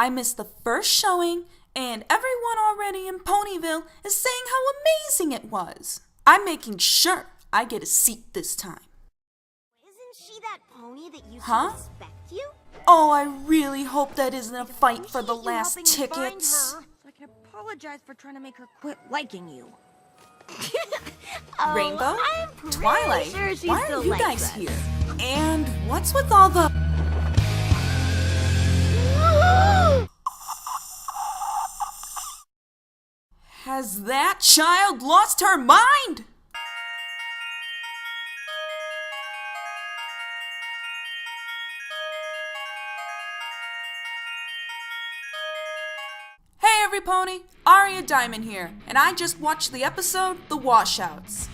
I missed the first showing, and everyone already in Ponyville is saying how amazing it was. I'm making sure I get a seat this time. Isn't she that pony that used Huh? to respect you? Oh, I really hope that isn't a fight for the last Appreciate you helping me tickets. find her. I can apologize for trying to make her quit liking you. Oh, Rainbow? I'm pretty Twilight? sure she Why still are you likes guys us. here? And what's with all the... Has that child lost her mind? Hey Everypony, Aria Diamond here, and I just watched the episode, The Washouts.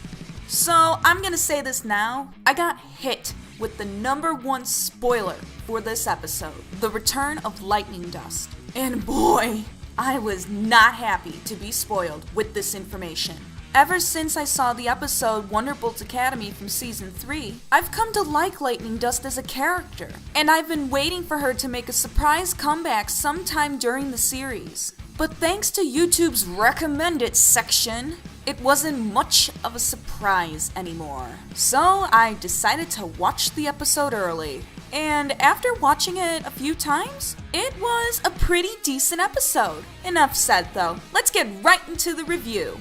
So, I'm gonna say this now, I got hit with the #1 spoiler for this episode, the return of Lightning Dust. And boy, I was not happy to be spoiled with this information. Ever since I saw the episode Wonderbolt's Academy from Season 3, I've come to like Lightning Dust as a character, and I've been waiting for her to make a surprise comeback sometime during the series. But thanks to YouTube's recommended section, it wasn't much of a surprise anymore. So I decided to watch the episode early. And after watching it a few times, it was a pretty decent episode. Enough said though, let's get right into the review.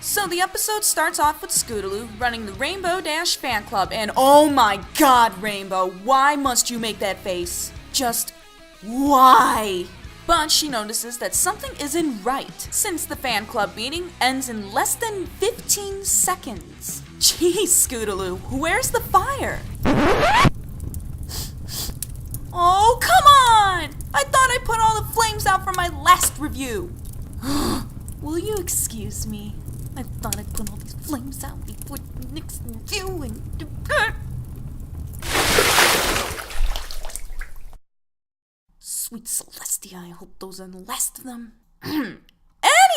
So the episode starts off with Scootaloo running the Rainbow Dash fan club, and oh my god, Rainbow, why must you make that face? Just why? But she notices that something isn't right, since the fan club meeting ends in less than 15 seconds. Jeez, Scootaloo, where's the fire? Oh, come on! I thought I put all the flames out for my last review. Will you excuse me? I thought I'd put all these flames out before the next review and... Sweet Celestia, I hope those are the last of them.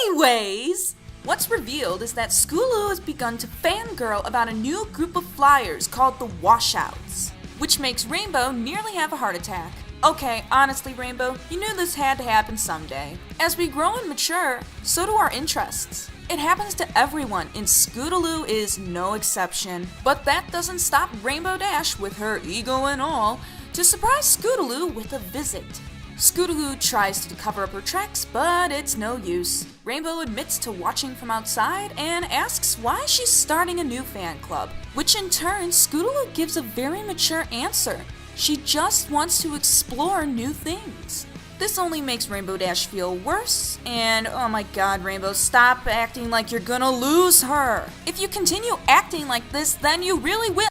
Anyways, what's revealed is that Scootaloo has begun to fangirl about a new group of flyers called the Washouts, which makes Rainbow nearly have a heart attack. Okay, honestly, Rainbow, you knew this had to happen someday. As we grow and mature, so do our interests. It happens to everyone, and Scootaloo is no exception. But that doesn't stop Rainbow Dash, with her ego and all, to surprise Scootaloo with a visit. Scootaloo tries to cover up her tracks, but it's no use. Rainbow admits to watching from outside and asks why she's starting a new fan club, which in turn, Scootaloo gives a very mature answer. She just wants to explore new things. This only makes Rainbow Dash feel worse, and oh my god, Rainbow, stop acting like you're gonna lose her. If you continue acting like this, then you really will.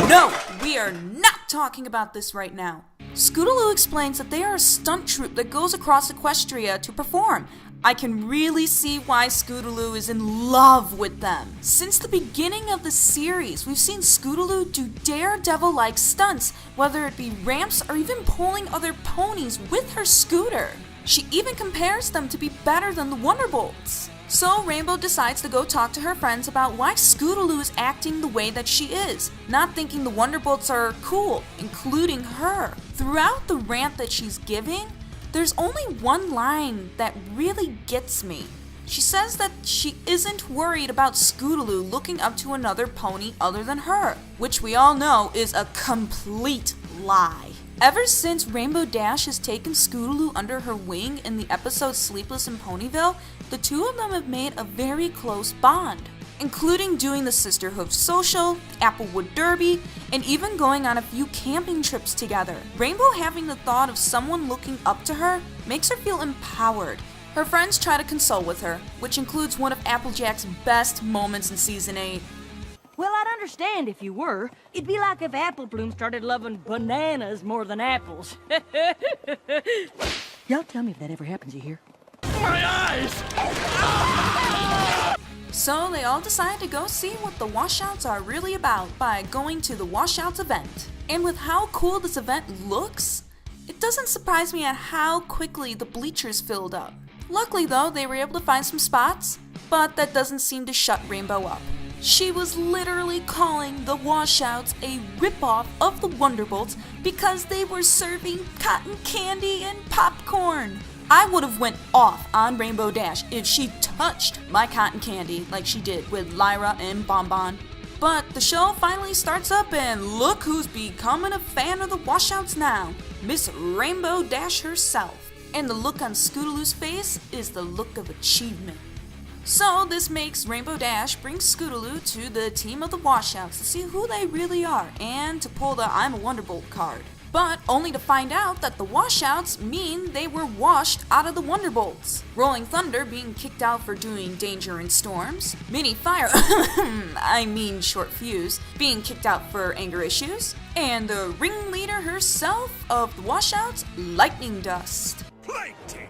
No, we are not talking about this right now. Scootaloo explains that they are a stunt troupe that goes across Equestria to perform. I can really see why Scootaloo is in love with them. Since the beginning of the series, we've seen Scootaloo do daredevil-like stunts, whether it be ramps or even pulling other ponies with her scooter. She even compares them to be better than the Wonderbolts. So Rainbow decides to go talk to her friends about why Scootaloo is acting the way that she is, not thinking the Wonderbolts are cool, including her. Throughout the rant that she's giving, there's only one line that really gets me. She says that she isn't worried about Scootaloo looking up to another pony other than her, which we all know is a complete lie. Ever since Rainbow Dash has taken Scootaloo under her wing in the episode Sleepless in Ponyville, the two of them have made a very close bond, including doing the Sisterhood Social, Applewood Derby, and even going on a few camping trips together. Rainbow having the thought of someone looking up to her makes her feel empowered. Her friends try to console with her, which includes one of Applejack's best moments in Season 8. Well, I'd understand if you were. It'd be like if Apple Bloom started loving bananas more than apples. Y'all tell me if that ever happens, you hear? My eyes! So they all decide to go see what the Washouts are really about by going to the Washouts event. And with how cool this event looks, it doesn't surprise me at how quickly the bleachers filled up. Luckily though, they were able to find some spots, but that doesn't seem to shut Rainbow up. She was literally calling the Washouts a ripoff of the Wonderbolts because they were serving cotton candy and popcorn. I would have went off on Rainbow Dash if she touched my cotton candy like she did with Lyra and Bonbon. But the show finally starts up and look who's becoming a fan of the Washouts now. Miss Rainbow Dash herself. And the look on Scootaloo's face is the look of achievement. So this makes Rainbow Dash bring Scootaloo to the team of the Washouts to see who they really are and to pull the I'm a Wonderbolt card. But only to find out that the Washouts mean they were washed out of the Wonderbolts. Rolling Thunder being kicked out for doing Danger and Storms. Mini Fire, Short Fuse, being kicked out for anger issues. And the ringleader herself of the Washouts, Lightning Dust. Plankton!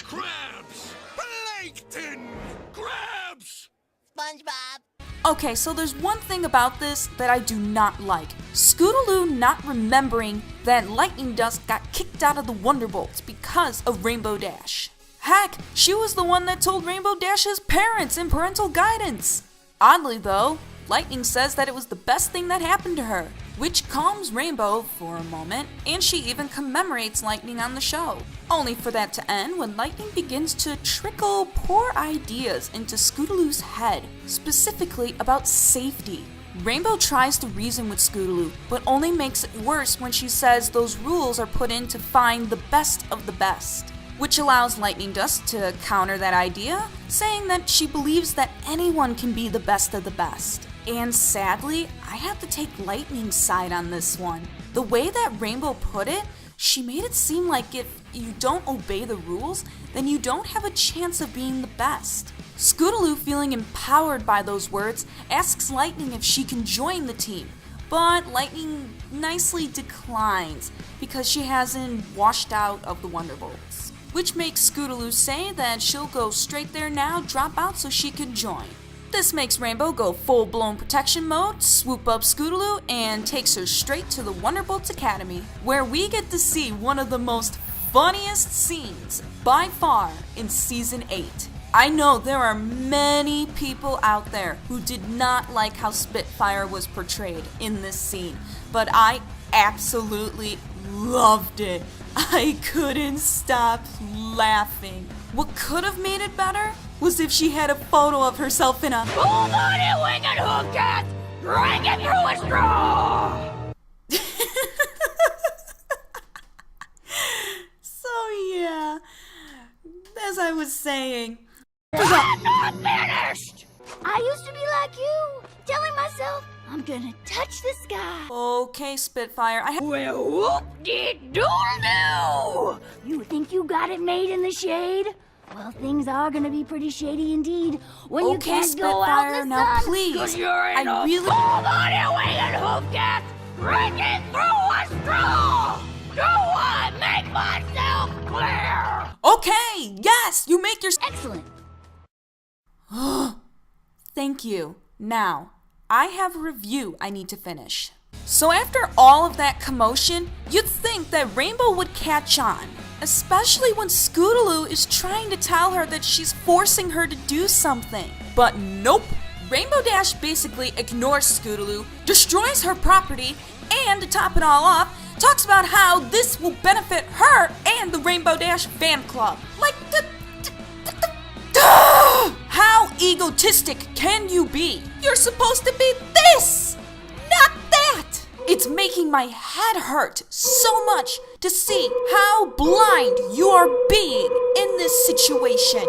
Crabs! Plankton! Crabs! SpongeBob. Okay, so there's one thing about this that I do not like. Scootaloo not remembering that Lightning Dust got kicked out of the Wonderbolts because of Rainbow Dash. Heck, she was the one that told Rainbow Dash's parents in parental guidance. Oddly though, Lightning says that it was the best thing that happened to her, which calms Rainbow for a moment, and she even commemorates Lightning on the show. Only for that to end when Lightning begins to trickle poor ideas into Scootaloo's head, specifically about safety. Rainbow tries to reason with Scootaloo, but only makes it worse when she says those rules are put in to find the best of the best, which allows Lightning Dust to counter that idea, saying that she believes that anyone can be the best of the best. And sadly, I have to take Lightning's side on this one. The way that Rainbow put it, she made it seem like if you don't obey the rules, then you don't have a chance of being the best. Scootaloo, feeling empowered by those words, asks Lightning if she can join the team, but Lightning nicely declines because she hasn't washed out of the Wonderbolts, which makes Scootaloo say that she'll go straight there now, drop out so she can join. This makes Rainbow go full-blown protection mode, swoop up Scootaloo, and takes her straight to the Wonderbolts Academy, where we get to see one of the most funniest scenes by far in Season 8. I know there are many people out there who did not like how Spitfire was portrayed in this scene, but I absolutely loved it. I couldn't stop laughing. What could have made it better was if she had a photo of herself in a Hold on it, winged hookcat! Drag it through a straw! So yeah, as I was saying, I'm not finished! I used to be like you, telling myself, I'm gonna touch the sky. okay, Spitfire, Well, whoop-de-doodle-doo! You think you got it made in the shade? Well, things are gonna be pretty shady indeed when you Okay, can't go out Spitfire, in the now sun. please, 'Cause you're in I a really- Hold on your winged hoofcat! Bring it through a straw! Do I make myself clear? Okay, yes, you make your Excellent. Thank you. Now, I have a review I need to finish. So after all of that commotion, you'd think that Rainbow would catch on, especially when Scootaloo is trying to tell her that she's forcing her to do something. But nope. Rainbow Dash basically ignores Scootaloo, destroys her property, and to top it all off, talks about how this will benefit her and the Rainbow Dash fan club. Like how egotistic can you be? You're supposed to be this, not that. It's making my head hurt so much to see how blind you are being in this situation.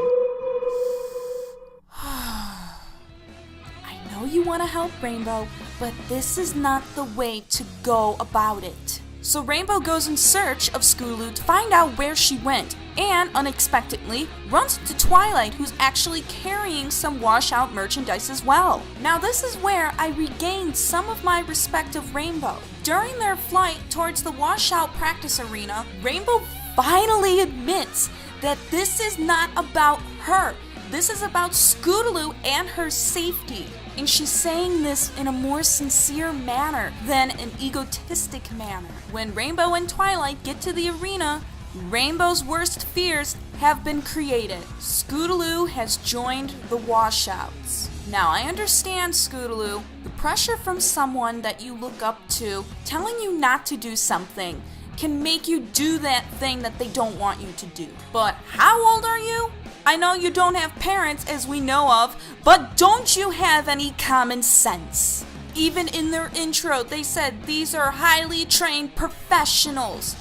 I know you want to help Rainbow, but this is not the way to go about it. So Rainbow goes in search of Scootaloo to find out where she went, and unexpectedly runs into Twilight, who's actually carrying some Washout merchandise as well. Now this is where I regained some of my respect of Rainbow. During their flight towards the Washout practice arena, Rainbow finally admits that this is not about her. This is about Scootaloo and her safety. And she's saying this in a more sincere manner than an egotistic manner. When Rainbow and Twilight get to the arena, Rainbow's worst fears have been created. Scootaloo has joined the Washouts. Now, I understand, Scootaloo, the pressure from someone that you look up to telling you not to do something can make you do that thing that they don't want you to do. But how old are you? I know you don't have parents, as we know of, but don't you have any common sense? Even in their intro, they said these are highly trained professionals.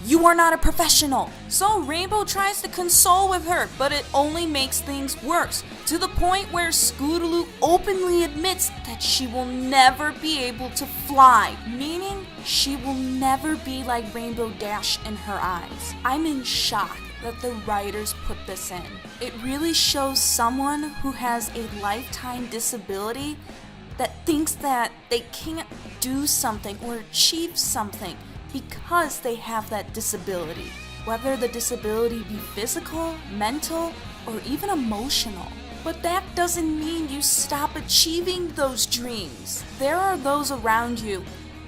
You are not a professional. So Rainbow tries to console with her, but it only makes things worse, to the point where Scootaloo openly admits that she will never be able to fly, meaning she will never be like Rainbow Dash in her eyes. I'm in shock that the writers put this in. It really shows someone who has a lifetime disability that thinks that they can't do something or achieve something because they have that disability, whether the disability be physical, mental, or even emotional. But that doesn't mean you stop achieving those dreams. There are those around you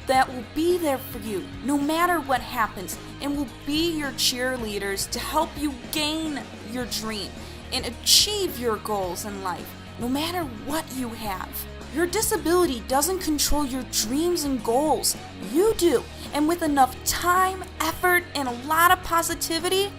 that will be there for you no matter what happens and will be your cheerleaders to help you gain your dream and achieve your goals in life, no matter what you have. Your disability doesn't control your dreams and goals. You do. And with enough time, effort, and a lot of positivity,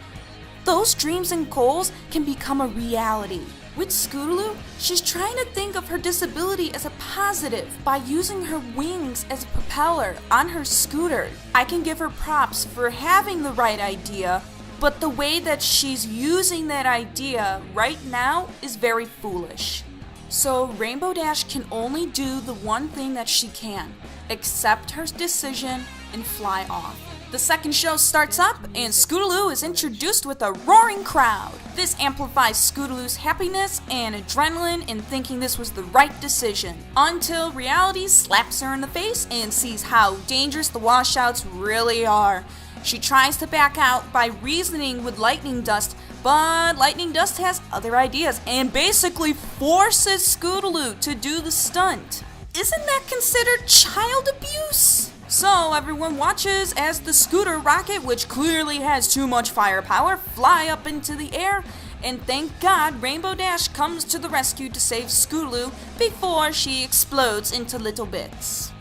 those dreams and goals can become a reality. With Scootaloo, she's trying to think of her disability as a positive by using her wings as a propeller on her scooter. I can give her props for having the right idea, but the way that she's using that idea right now is very foolish. So Rainbow Dash can only do the one thing that she can, accept her decision and fly off. The second show starts up and Scootaloo is introduced with a roaring crowd. This amplifies Scootaloo's happiness and adrenaline in thinking this was the right decision, until reality slaps her in the face and sees how dangerous the Washouts really are. She tries to back out by reasoning with Lightning Dust, but Lightning Dust has other ideas and basically forces Scootaloo to do the stunt. Isn't that considered child abuse? So everyone watches as the scooter rocket, which clearly has too much firepower, fly up into the air, and thank God Rainbow Dash comes to the rescue to save Scootaloo before she explodes into little bits.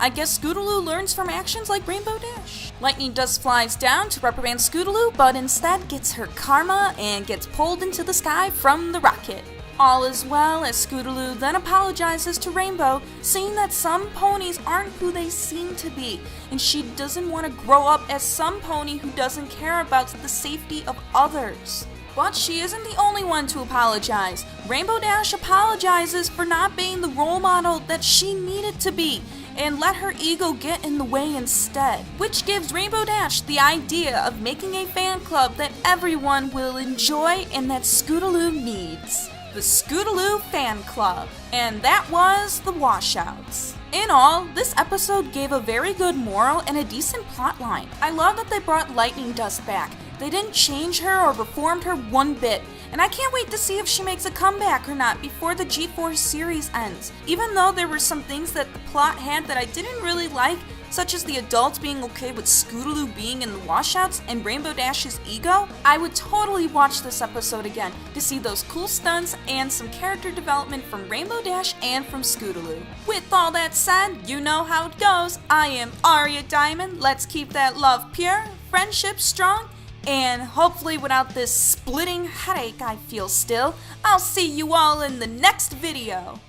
I guess Scootaloo learns from actions like Rainbow Dash. Lightning Dust flies down to reprimand Scootaloo, but instead gets her karma and gets pulled into the sky from the rocket. All is well as Scootaloo then apologizes to Rainbow, saying that some ponies aren't who they seem to be, and she doesn't want to grow up as some pony who doesn't care about the safety of others. But she isn't the only one to apologize. Rainbow Dash apologizes for not being the role model that she needed to be, and let her ego get in the way instead, which gives Rainbow Dash the idea of making a fan club that everyone will enjoy and that Scootaloo needs. The Scootaloo Fan Club. And that was The Washouts. In all, this episode gave a very good moral and a decent plotline. I love that they brought Lightning Dust back. They didn't change her or reformed her one bit, and I can't wait to see if she makes a comeback or not before the G-Force series ends. Even though there were some things that the plot had that I didn't really like, such as the adults being okay with Scootaloo being in the Washouts and Rainbow Dash's ego, I would totally watch this episode again to see those cool stunts and some character development from Rainbow Dash and from Scootaloo. With all that said, you know how it goes. I am Aria Diamond. Let's keep that love pure, friendship strong, and hopefully without this splitting headache I feel still, I'll see you all in the next video.